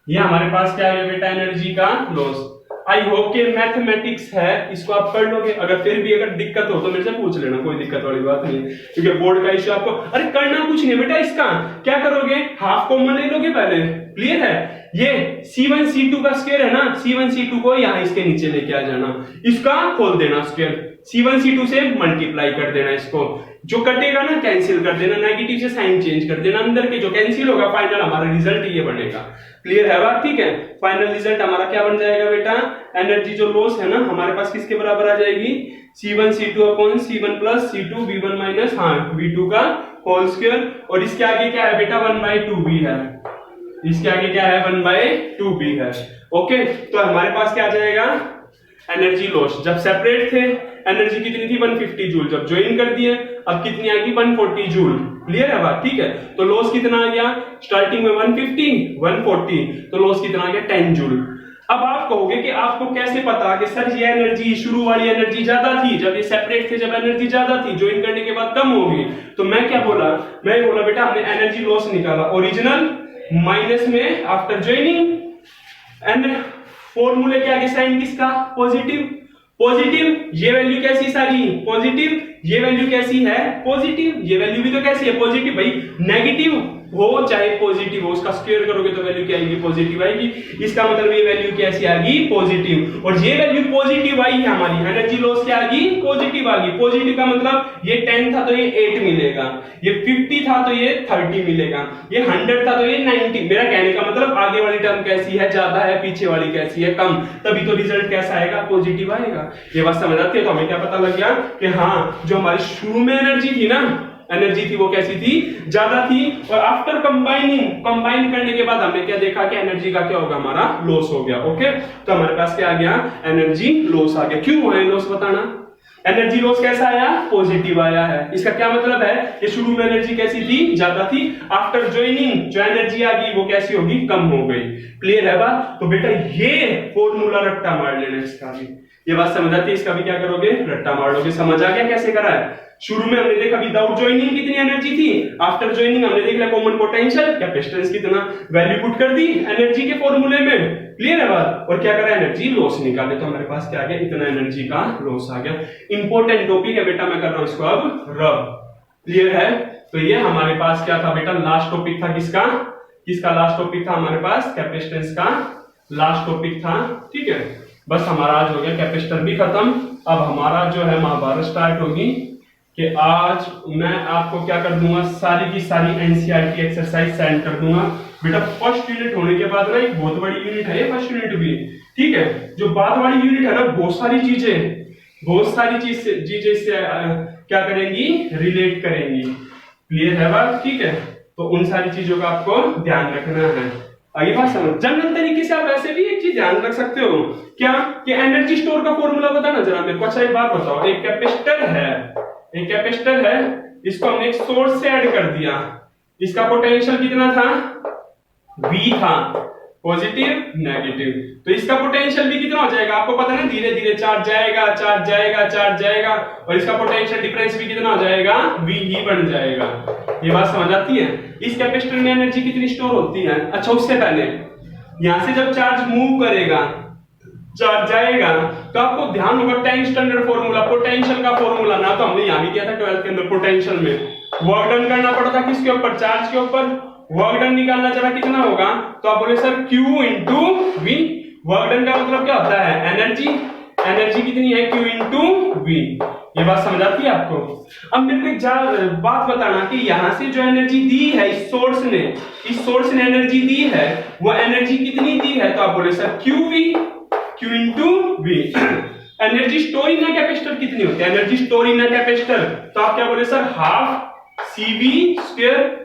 ये हमारे पास क्या है बेटा? एनर्जी का लॉस। आई होप के मैथमेटिक्स है, इसको आप पढ़ लोगे। अगर फिर भी अगर दिक्कत हो तो मेरे से पूछ लेना, कोई दिक्कत वाली बात नहीं है, क्योंकि बोर्ड का इश्यू आपको। अरे करना कुछ नहीं बेटा, इसका क्या करोगे? हाफ कॉमन ले लोगे पहले। क्लियर है? ये C1 C2 का स्क्वायर है ना, C1 C2 को यहां इसके नीचे लेके आ जाना, इसका खोल देना स्क्वायर, C1 C2 से मल्टीप्लाई कर देना, इसको जो कटेगा ना कैंसिल कर देना, नेगेटिव से साइन चेंज कर देना, अंदर के जो कैंसिल होगा फाइनल हमारा रिजल्ट ये बनेगा। क्लियर है बात? ठीक है, फाइनल रिजल्ट हमारा क्या बन जाएगा बेटा? एनर्जी जो लॉस है ना हमारे पास किसके बराबर आ जाएगी? C1 C2 upon C1 plus C2 V1 minus V2 का होल स्क्वायर। और इसके आगे क्या है बेटा? 1/2b है। इसके आगे क्या है? 1/2b है। ओके, तो हमारे पास क्या आ जाएगा? Energy loss. जब सेपरेट थे एनर्जी कितनी थी? 150 जूल। जब ज्वाइन कर दिए अब कितनी आ गई? 140 जूल। क्लियर है बात? ठीक है, तो लॉस कितना आ गया? स्टार्टिंग में 150 140, तो लॉस कितना आ गया? 10 जूल। अब आप कहोगे कि आपको कैसे पता कि सर ये एनर्जी शुरू वाली एनर्जी ज्यादा थी, जब ये सेपरेट थे जब एनर्जी ज्यादा थी, ज्वाइन करने के बाद कम होगी। तो मैं क्या बोला? मैं बोला बेटा हमने एनर्जी लॉस निकाला ओरिजिनल माइनस में आफ्टर ज्वाइनिंग, एंड फॉर्मूले के आगे साइन किसका? पॉजिटिव। पॉजिटिव, ये वैल्यू कैसी सारी? पॉजिटिव। ये वैल्यू कैसी है? पॉजिटिव। ये वैल्यू भी तो कैसी है? पॉजिटिव। भाई नेगेटिव हो चाहे पॉजिटिव हो, उसका स्क्वायर करोगे तो वैल्यू क्या आएगी, पॉजिटिव आएगी। इसका मतलब ये वैल्यू कैसी आ गई, पॉजिटिव। और ये वैल्यू पॉजिटिव आई है हमारी, एनर्जी लॉस क्या आ गई, पॉजिटिव आ गई। पॉजिटिव का मतलब ये 10 था तो ये 8 मिलेगा, ये 50 था तो ये 30 मिलेगा, ये 100 था तो ये 90। मेरा कहने का मतलब आगे वाली टर्म कैसी है, ज्यादा है, पीछे वाली कैसी है, कम, तभी तो रिजल्ट कैसा आएगा, पॉजिटिव आएगा। ये बात समझ आती है। तो हमें क्या पता लग गया कि हाँ, जो हमारी शुरू में एनर्जी थी ना, एनर्जी थी वो कैसी थी, ज्यादा थी। और आफ्टर कंबाइन करने के बाद हमने क्या देखा कि एनर्जी का क्या होगा, हमारा लॉस हो गया। ओके, तो हमारे पास क्या आ गया, एनर्जी लॉस आ गया। क्यों हुआ लॉस बताना, एनर्जी लॉस कैसा आया, पॉजिटिव आया है। इसका क्या मतलब है कि शुरू में एनर्जी कैसी थी, ज्यादा थी, आफ्टर ज्वाइनिंग जो एनर्जी आ गई वो कैसी होगी, कम हो गई। क्लियर है बात। तो बेटा ये फॉर्मूला रट्टा मार लेना इसका भी, ये बात समझ आती है। इसका भी क्या करोगे, रट्टा मार लोगे। समझ आ गया कैसे करा है। शुरू में हमने देखा विदाउट ज्वाइनिंग कितनी एनर्जी थी, आफ्टर ज्वाइनिंग हमने देख लिया कॉमन पोटेंशियल, कैपेसिटेंस कितना, वैल्यू पुट कर दी एनर्जी के फॉर्मूले में। क्लियर है बात। और क्या करा, एनर्जी लॉस निकाले, तो हमारे पास क्या आ गया, इतना एनर्जी का लॉस आ गया। इंपॉर्टेंट टॉपिक है बेटा, मैं कर रहा हूं इसको अब रब। क्लियर है। तो ये हमारे पास क्या था बेटा, लास्ट टॉपिक था किसका, लास्ट टॉपिक था हमारे पास कैपेसिटेंस का लास्ट टॉपिक था। ठीक है, बस हमारा आज हो गया कैपेसिटर भी खत्म। अब हमारा जो है महाभारत स्टार्ट होगी कि आज मैं आपको क्या कर दूंगा, सारी की सारी एनसीईआरटी एक्सरसाइज सेंड कर दूंगा। बेटा फर्स्ट यूनिट होने के बाद ना एक बहुत बड़ी यूनिट है ये फर्स्ट यूनिट भी। ठीक है, जो बाद वाली यूनिट है ना, बहुत सारी चीजें इससे क्या करेंगी, रिलेट करेंगी। क्लियर है बात। ठीक है, तो उन सारी चीजों का आपको ध्यान रखना है। आगे बात समझ। जनरल तरीके से आप ऐसे भी एक चीज ध्यान रख सकते हो, क्या कि एनर्जी स्टोर का फॉर्मूला बताना जरा मेरे को। अच्छा एक बात बताओ, एक कैपेसिटर है, इसको हमने एक सोर्स से ऐड कर दिया, इसका पोटेंशियल कितना था, V था, पॉजिटिव नेगेटिव। तो इसका पोटेंशियल भी कितना हो जाएगा, आपको पता है ना, धीरे धीरे चार्ज जाएगा, और इसका पोटेंशियल डिफरेंस भी कितना हो जाएगा, V ही बन जाएगा। ये बात समझ आती है। इस कैपेसिटर में एनर्जी कितनी स्टोर होती है। अच्छा उससे पहले यहां से जब चार्ज मूव करेगा, चार्ज जाएगा, तो आपको ध्यान होगा 10 स्टैंडर्ड फॉर्मूला, पोटेंशियल का फॉर्मूला ना, तो हमने यहां भी किया था 12th के अंदर। पोटेंशियल में वर्क डन करना पड़ता था किसके ऊपर, चार्ज के ऊपर। वर्क डन निकालना जरा कितना होगा, तो आप बोले sir Q into V। Work done का मतलब क्या होता है, एनर्जी कितनी है, Q इंटू V। ये बात समझ आती है आपको। अब मेरे को एक बात बताना कि यहां से जो एनर्जी दी है इस सोर्स ने एनर्जी दी है, वो एनर्जी कितनी दी है, तो आप बोले sir Q into V। Energy store in capacitor कितनी होती है, एनर्जी स्टोर इन कैपेसिटर, तो आप क्या बोले सर हाफ CV स्क्वायर।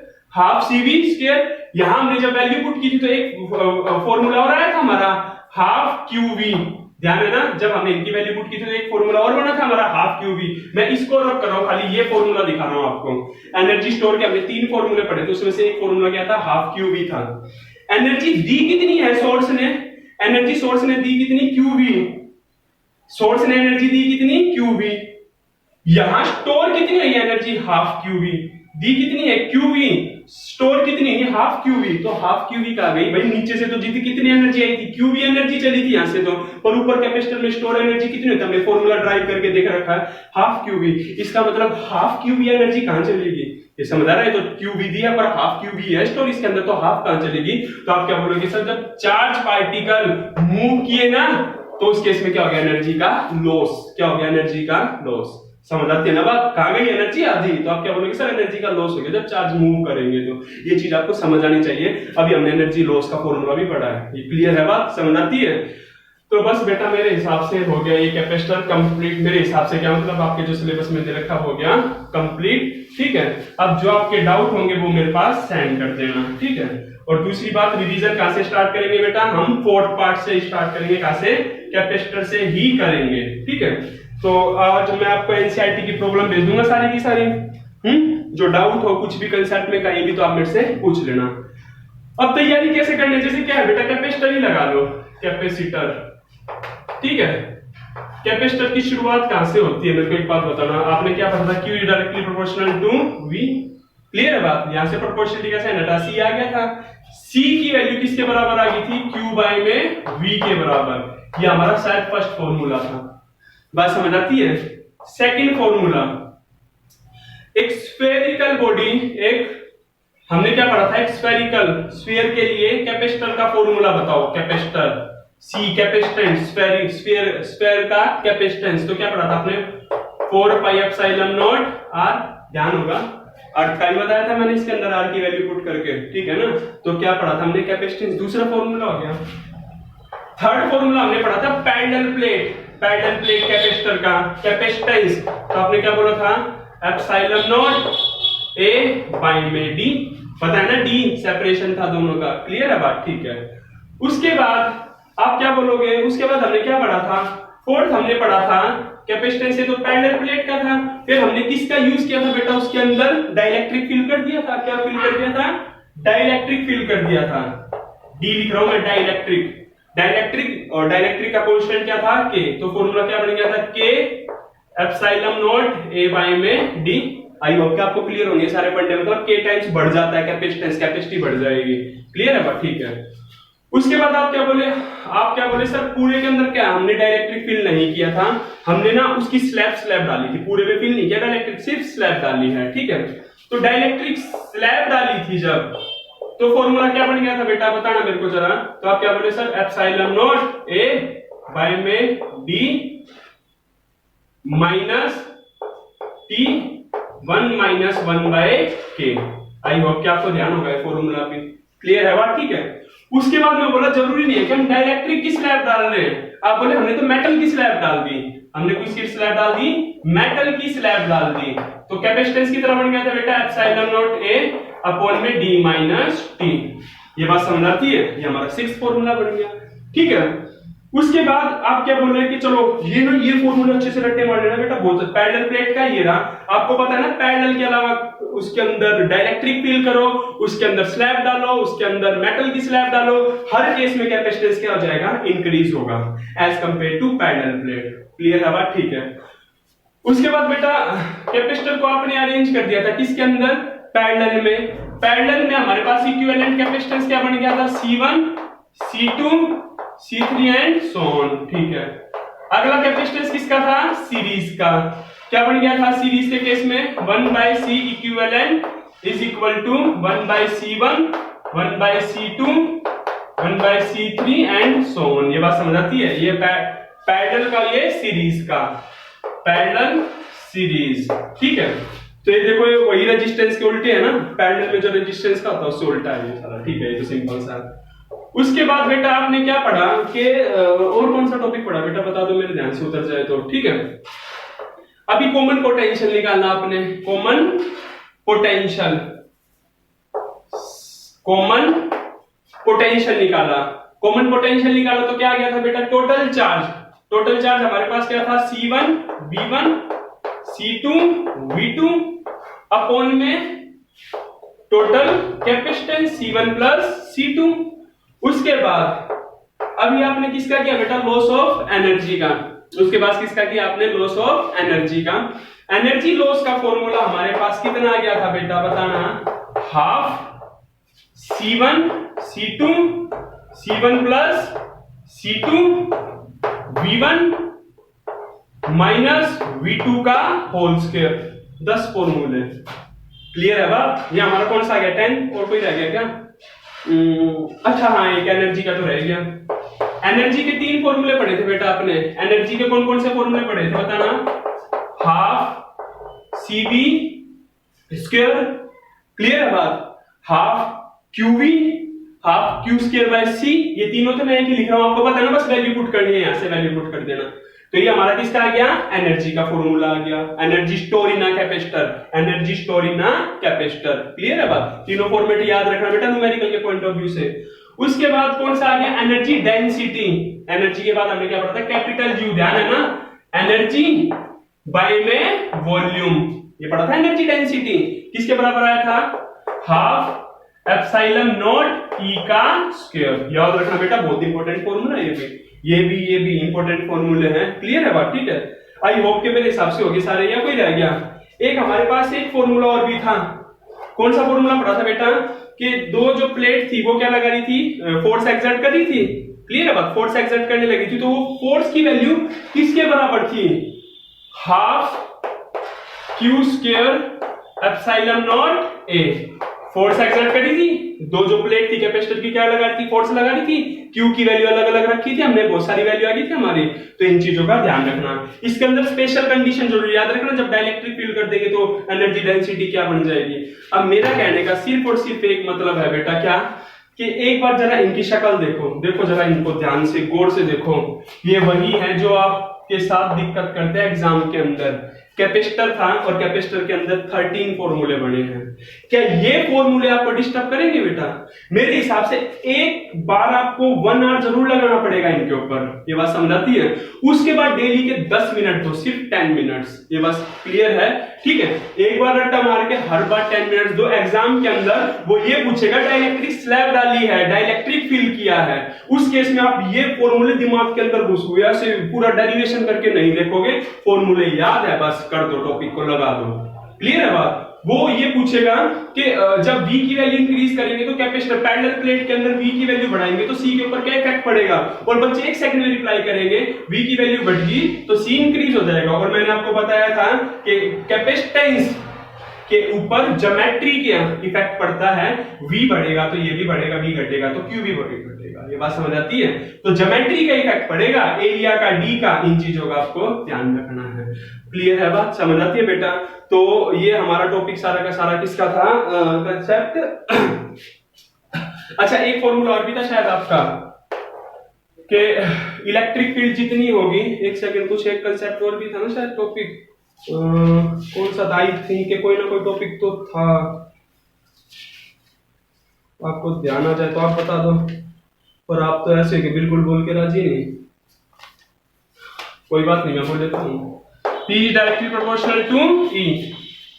यहां हमने जब वैल्यू पुट की थी तो एक फॉर्मूला और आया था हमारा हाफ QV। ध्यान है ना, जब हमने इनकी वैल्यू पुट की थी तो एक फॉर्मूला और बना था हमारा हाफ QV। मैं इसको रख कर रहा हूं, खाली ये फॉर्मूला दिखा रहा हूं आपको। एनर्जी स्टोर के हमने 3 फॉर्मूले पढ़े थे, उसमें से एक फॉर्मूला क्या था, हाफ QV था। एनर्जी दी कितनी है सोर्स ने, एनर्जी सोर्स ने दी कितनी, QV। सोर्स ने एनर्जी दी कितनी, QV। यहां स्टोर कितनी है एनर्जी, हाफ QV। दी कितनी है, QV। स्टोर कितनी है, हाफ QV। तो हाफ QV का गई भाई, नीचे से तो जितनी कितनी एनर्जी आई थी, QV एनर्जी चली थी यहां से तो, पर ऊपर कैपेसिटर में स्टोर एनर्जी कितनी होती है, हमने फॉर्मूला ड्राइव करके देख रखा है, हाफ QV। इसका मतलब हाफ QV एनर्जी कहां चलेगी, ये समझ आ रहा है। तो QV दिया पर हाफ QV है स्टोर इसके अंदर, तो हाफ कहां चलेगी। तो आप क्या बोलोगे सर, जब चार्ज पार्टिकल मूव किए ना, तो उस केस में क्या हो गया, एनर्जी का लॉस। क्या हो गया, एनर्जी का लॉस। समझ आती है ना बात, कहां गई एनर्जी, आधी। तो आप क्या बोलोगे सर, एनर्जी का लॉस हो गया जब चार्ज मूव करेंगे। तो ये चीज आपको समझ आनी चाहिए। अभी हमने एनर्जी लॉस का फॉर्मूला भी पढ़ा है, ये क्लियर है बात, समझ आती है। तो बस बेटा मेरे हिसाब से हो गया ये कैपेसिटर कंप्लीट। मेरे हिसाब से क्या मतलब, आपके जो सिलेबस में दे रखा हो गया कंप्लीट। ठीक है, अब जो आपके डाउट होंगे वो मेरे पास सेंड कर देना। ठीक है, और दूसरी बात, रिवीजन कहां से स्टार्ट करेंगे बेटा, हम 4th पार्ट से स्टार्ट करेंगे। कहां से, कैपेसिटर से ही करेंगे। ठीक है, तो आज मैं आपको एनसीईआरटी की प्रॉब्लम भेज दूंगा सारी की सारी। जो डाउट हो कुछ भी कंसेप्ट में कहीं भी, तो आप मेरे से पूछ लेना। अब तैयारी कैसे करनी है, जैसे क्या है बेटा, कैपेसिटर ही लगा लो, कैपेसिटर। ठीक है, कैपेसिटर की शुरुआत कहां से होती है, मेरे को एक बात बताना। आपने क्या पढ़ा था, Q directly proportional to V। Clear है बात। यहां से प्रोपोर्शनलिटी कैसे है, C आ गया था। C की वैल्यू किसके बराबर आ गई थी, Q बाय में V के बराबर। ये हमारा शायद फर्स्ट फॉर्मूला था, बात समझ आती है। सेकंड फॉर्मूला, एक स्फेरिकल बॉडी, एक हमने क्या पढ़ा था, स्फेरिकल स्फीयर के लिए कैपेसिटर का फॉर्मूला बताओ, कैपेसिटर सी कैपेसिटेंस, स्फीयर का कैपेसिटेंस, तो क्या पढ़ा था आपने 4 पाई एप्सिलॉन नॉट आर, ध्यान होगा अर्थ का ही बताया था मैंने इसके अंदर आर की वैल्यू पुट करके, ठीक है ना। तो क्या पढ़ा था हमने, कैपेसिटेंस, दूसरा फॉर्मूला हो गया। थर्ड फॉर्मूला हमने पढ़ा था पैरेलल प्लेट कैपेसिटर का कैपेसिटेंस, तो आपने क्या बोला था, एप्सिलॉन नॉट ए बाई में डी, पता है ना, डी सेपरेशन था दोनों का, क्लियर है बात, ठीक है। उसके बाद आप क्या बोलोगे, उसके बाद हमने क्या पढ़ा था, फोर्थ हमने पढ़ा था कैपेसिटेंस से तो पैरेलल प्लेट का था, फिर हमने किसका यूज किया था बेटा, उसके अंदर डाइलेक्ट्रिक फिल कर दिया था, क्या फिल कर दिया था, डाइलेक्ट्रिक फिल कर दिया था, डी लिख रहा हूं मैं, डाइलेक्ट्रिक और डाइलेक्ट्रिक का कांस्टेंट क्या था, के, तो फॉर्मूला क्या बन गया था, के एप्सिलॉन नॉट ए बाई में डी। आई होप कि आपको क्लियर होंगे सारे पॉइंट, मतलब के टाइम्स बढ़ जाता है कैपेसिटेंस, कैपेसिटी बढ़ जाएगी, क्लियर है बात, ठीक है। उसके बाद आप क्या बोले सर, पूरे के अंदर क्या हमने डाइलेक्ट्रिक फिल नहीं किया था, हमने ना उसकी स्लैब डाली थी, पूरे में फिल नहीं किया, डाइलेक्ट्रिक सिर्फ स्लैब डाली है, ठीक है। तो डाइलेक्ट्रिक स्लैब डाली थी जब, तो फॉर्मूला क्या बन गया था बेटा, बताना मेरे को जरा। तो आप क्या बोले sir, epsilon naught A by में D minus T 1 minus 1 by K. I hope कि आपको ध्यान होगा फॉर्मूला भी, क्लियर है बात, ठीक है। उसके बाद में बोला जरूरी नहीं है कि हम डाइलेक्ट्रिक की स्लैब डाल रहे हैं, आप बोले हमने तो मेटल की स्लैब डाल दी, हमने किसकी स्लैब डाल दी, मेटल की स्लैब डाल दी, तो कैपेसिटेंस की तरह बन गया था बेटा एप्सिलॉन नॉट ए अपॉन में डी माइनस टी। ये बात समझ आती है, ये हमारा 6th फॉर्मूला बन गया, ठीक है। उसके बाद आप क्या बोल रहे हैं कि चलो ये फॉर्मूला अच्छे से रट्टे मार लेना बेटा, बहुत पैरेलल प्लेट का ये रहा, आपको पता है ना, पैरेलल के अलावा उसके अंदर डाइलेक्ट्रिक फिल करो, उसके अंदर स्लैब डालो, उसके अंदर मेटल की स्लैब डालो, हर केस में कैपेसिटेंस क्या हो जाएगा, इंक्रीज होगा as compare to parallel plate, clear है बात, ठीक है। उसके बाद बेटा कैपेसिटर को आपने अरेंज कर दिया था किसके अंदर, पैरेलल में हमारे पास इक्विवेलेंट कैपेसिटेंस क्या बन गया था, C1 C2 C3 and so on, ठीक है। अगला कैपेसिटेंस किसका था, सीरीज का, क्या बन गया था सीरीज के केस में, 1 by C equivalent is equal to 1 by C1 1 by C2 1 by C3 and so on. ये बात समझ आती है, ये पैरेलल का, ये सीरीज का, पैरेलल सीरीज, ठीक है। तो ये देखो, ये वही रेजिस्टेंस के उल्टे है ना, पैरेलल में जो रेजिस्टेंस का होता है उससे उल्टा है ये सारा, ठीक है, ये तो सिंपल सा। उसके बाद बेटा आपने क्या पढ़ा कि और कौन सा टॉपिक पढ़ा बेटा, बता दो मेरे ध्यान से उतर जाए तो, ठीक है। अभी कॉमन पोटेंशियल निकालना आपने, कॉमन पोटेंशियल निकाला तो क्या आ गया था बेटा, टोटल चार्ज हमारे पास क्या था, C1 V1 C2 V2 upon में total capacitance C1 plus C2। उसके बाद अभी आपने किसका किया बेटा, लॉस ऑफ एनर्जी का, उसके बाद किसका किया आपने, लॉस ऑफ एनर्जी का। एनर्जी लॉस का फॉर्मूला हमारे पास कितना आ गया था बेटा, बताना, half C1 plus C2 V1 minus V2 का होल स्क्वायर, 10 फॉर्मूले, क्लियर है बात। ये हमारा कौन सा आ गया, 10, और कोई रह गया क्या, अच्छा हाँ, एक एनर्जी का तो रह गया। एनर्जी के 3 फॉर्मूले पढ़े थे बेटा आपने, एनर्जी के कौन कौन से फॉर्मूले पढ़े थे बताना, हाफ CV स्क्वायर, क्लियर है बात, half QV half Q square by C, ये तीनों तो मैं एक ही लिख रहा हूं, आपको पता है ना, बस वैल्यू पुट करनी है, यहां से वैल्यू पुट कर देना। तो ये हमारा किसका आ गया, एनर्जी का फॉर्मूला आ गया, energy store in capacitor, clear है बात। तीनों फॉर्मेट याद रखना बेटा न्यूमेरिकल के पॉइंट ऑफ व्यू से। उसके बाद कौन सा आ गया, एनर्जी डेंसिटी। एनर्जी के बाद हमने क्या पढ़ा था, कैपिटल U, ध्यान है ना, एनर्जी बाय में वॉल्यूम, ये पढ़ा था एनर्जी डेंसिटी, किसके बराबर आया था, हाफ एप्सिलॉन नॉट E का स्क्वायर। याद रखना बेटा, बहुत इंपॉर्टेंट फॉर्मूला ये भी इंपॉर्टेंट फॉर्मूले हैं, क्लियर है बात, ठीक है। आई होप के मेरे हिसाब से होगी सारे, या कोई रह गया, एक हमारे पास एक फॉर्मूला और भी था, कौन सा फॉर्मूला पढ़ा था बेटा, कि दो जो प्लेट थी वो क्या लगा रही थी, फोर्स एक्सर्ट कर रही थी, क्लियर है बात, फोर्स एक्सर्ट करने लगी थी, तो वो फोर्स की वैल्यू किसके बराबर थी, half Q square epsilon not A। Force exert करी थी, दो जो प्लेट थी कैपेसिटर की क्या लगा रही थी, फोर्स लगा रही थी, क्यू की वैल्यू अलग अलग रखी थी हमने, बहुत सारी वैल्यू आ गई थी हमारी। तो इन चीजों का ध्यान रखना। इसके अंदर स्पेशल कंडीशन जरूर याद रखना, जब डाइलेक्ट्रिक फील्ड कर देंगे तो एनर्जी डेंसिटी क्या बन जाएगी। अब मेरा कहने का सिर्फ और सिर्फ एक मतलब है बेटा, क्या कि एक बार जरा इनकी शक्ल देखो, देखो जरा इनको ध्यान से गौर से देखो। ये वही है जो आपके साथ दिक्कत करते हैं एग्जाम के अंदर। कैपेसिटर था और कैपेसिटर के अंदर 13 फॉर्मूले बने हैं। क्या ये फॉर्मूले आपको डिस्टर्ब करेंगे बेटा? मेरे हिसाब से एक बार आपको 1 आवर जरूर लगाना पड़ेगा इनके ऊपर, ये बात समझ आती है। उसके बाद डेली के 10 मिनट दो, सिर्फ 10 मिनट्स, ये बात क्लियर है? ठीक है, एक बार रट्टा मार के हर बार 10 मिनट्स दो। एग्जाम के अंदर वो ये पूछेगा डाइलेक्ट्रिक स्लैब डाली है, डाइलेक्ट्रिक फील किया है, उस केस में आप ये फॉर्मूले दिमाग के अंदर घुस गया से पूरा डेरिवेशन करके नहीं देखोगे, फॉर्मूले याद है बस कर दो, टॉपिक को लगा दो। क्लियर है बात? वो ये पूछेगा कि जब V की वैल्यू इंक्रीज करेंगे तो कैपेसिटर पैरेलल प्लेट के अंदर V की वैल्यू बढ़ाएंगे तो C के ऊपर क्या इफेक्ट पड़ेगा, और बच्चे 1 सेकंड में रिप्लाई करेंगे V की वैल्यू बढ़ गई तो C इंक्रीज हो जाएगा। और मैंने आपको बताया था कि कैपेसिटेंस के ऊपर ज्योमेट्री का इफेक्ट पड़ता है, V बढ़ेगा तो ये भी बढ़ेगा, V घटेगा तो Q भी बढ़ेगा। ये बात समझ आती है? तो ज्योमेट्री का इफेक्ट पड़ेगा, एरिया का, D का, इन चीजों का आपको ध्यान रखना है। क्लियर है बात? समझ आती है बेटा? तो ये हमारा टॉपिक सारा का सारा किसका था, कंसेप्ट। अच्छा, एक फॉर्मूला और भी था शायद आपका कि इलेक्ट्रिक फील्ड जितनी होगी, एक सेकंड, कुछ एक कंसेप्ट और भी था ना शायद टॉपिक, कौन सा था? आई थिंक कोई ना कोई टॉपिक तो था, आपको ध्यान आ जाए तो आप बता दो, पर आप तो ऐसे कि बिल्कुल बोल के राजी नहीं। कोई बात नहीं, मैं बोल देता हूँ। P is directly proportional to E।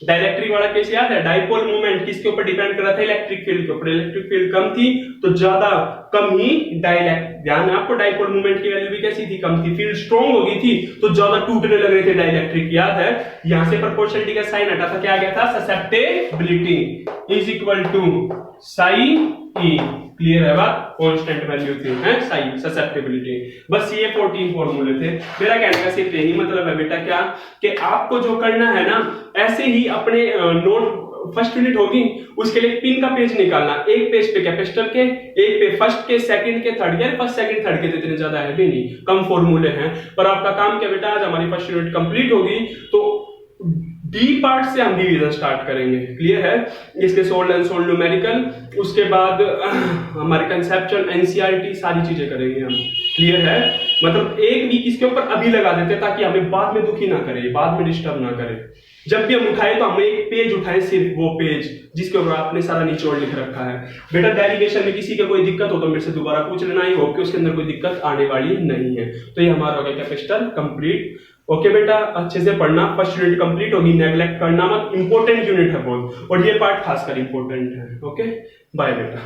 Dielectric वाला केस याद है? डाइपोल मूवमेंट किसके ऊपर डिपेंड कर रहा था? इलेक्ट्रिक फील्ड के ऊपर। इलेक्ट्रिक फील्ड कम थी तो ज्यादा कम ही ध्यान है आपको, डाइपोल मूवमेंट की वैल्यू भी कैसी थी? कम थी। फील्ड स्ट्रॉन्ग हो गई थी तो ज्यादा टूटने लग रहे थे डाइलेक्ट्रिक, याद है? यहां से प्रोपोर्शनलिटी का साइन हटा था, क्या आ गया था? Susceptibility is equal to sine E। Clear है बात? कांस्टेंट वैल्यू थी है साइन, ससेप्टेबिलिटी। बस ये 14 फॉर्मूले थे। मेरा कहने का सिर्फ यही मतलब है बेटा, क्या कि आपको जो करना है ना, ऐसे ही अपने नोट फर्स्ट यूनिट होगी उसके लिए पिन का पेज निकालना, एक पेज पे कैपेसिटर के, एक पे फर्स्ट के, सेकंड के, थर्ड के। फर्स्ट सेकंड थर्ड के तो इतने ज्यादा है भी नहीं, कम फॉर्मूले हैं। पर आपका काम क्या बेटा, आज हमारी फर्स्ट यूनिट कंप्लीट होगी तो डी पार्ट से हम डिवीजन स्टार्ट करेंगे। क्लियर है? इसके सोल्ड एंड सोल्ड न्यूमेरिकल, उसके बाद हमारे कंसेप्चुअल, एनसीईआरटी, सारी चीजें करेंगे हम। क्लियर है? मतलब एक वीक इसके ऊपर अभी लगा देते हैं ताकि हमें बाद में दुखी ना करे, बाद में डिस्टर्ब ना करे। जब भी हम उठाए तो हमें एक पेज उठाए, सिर्फ वो पेज जिसके ऊपर आपने सारा निचोड़ लिख रखा है। बेटा डेरिवेशन में किसी के कोई दिक्कत हो तो मेरे से दोबारा पूछ लेना, ही हो कि उसके अंदर कोई दिक्कत आने वाली नहीं है। तो ये हमारा हो गया कैपेसिटर कंप्लीट। ओके बेटा, अच्छे से पढ़ना, फर्स्ट यूनिट कंप्लीट होगी, नेग्लेक्ट करना मत, इंपॉर्टेंट यूनिट है बहुत, और ये पार्ट खासकर इंपॉर्टेंट है। ओके, बाय बेटा।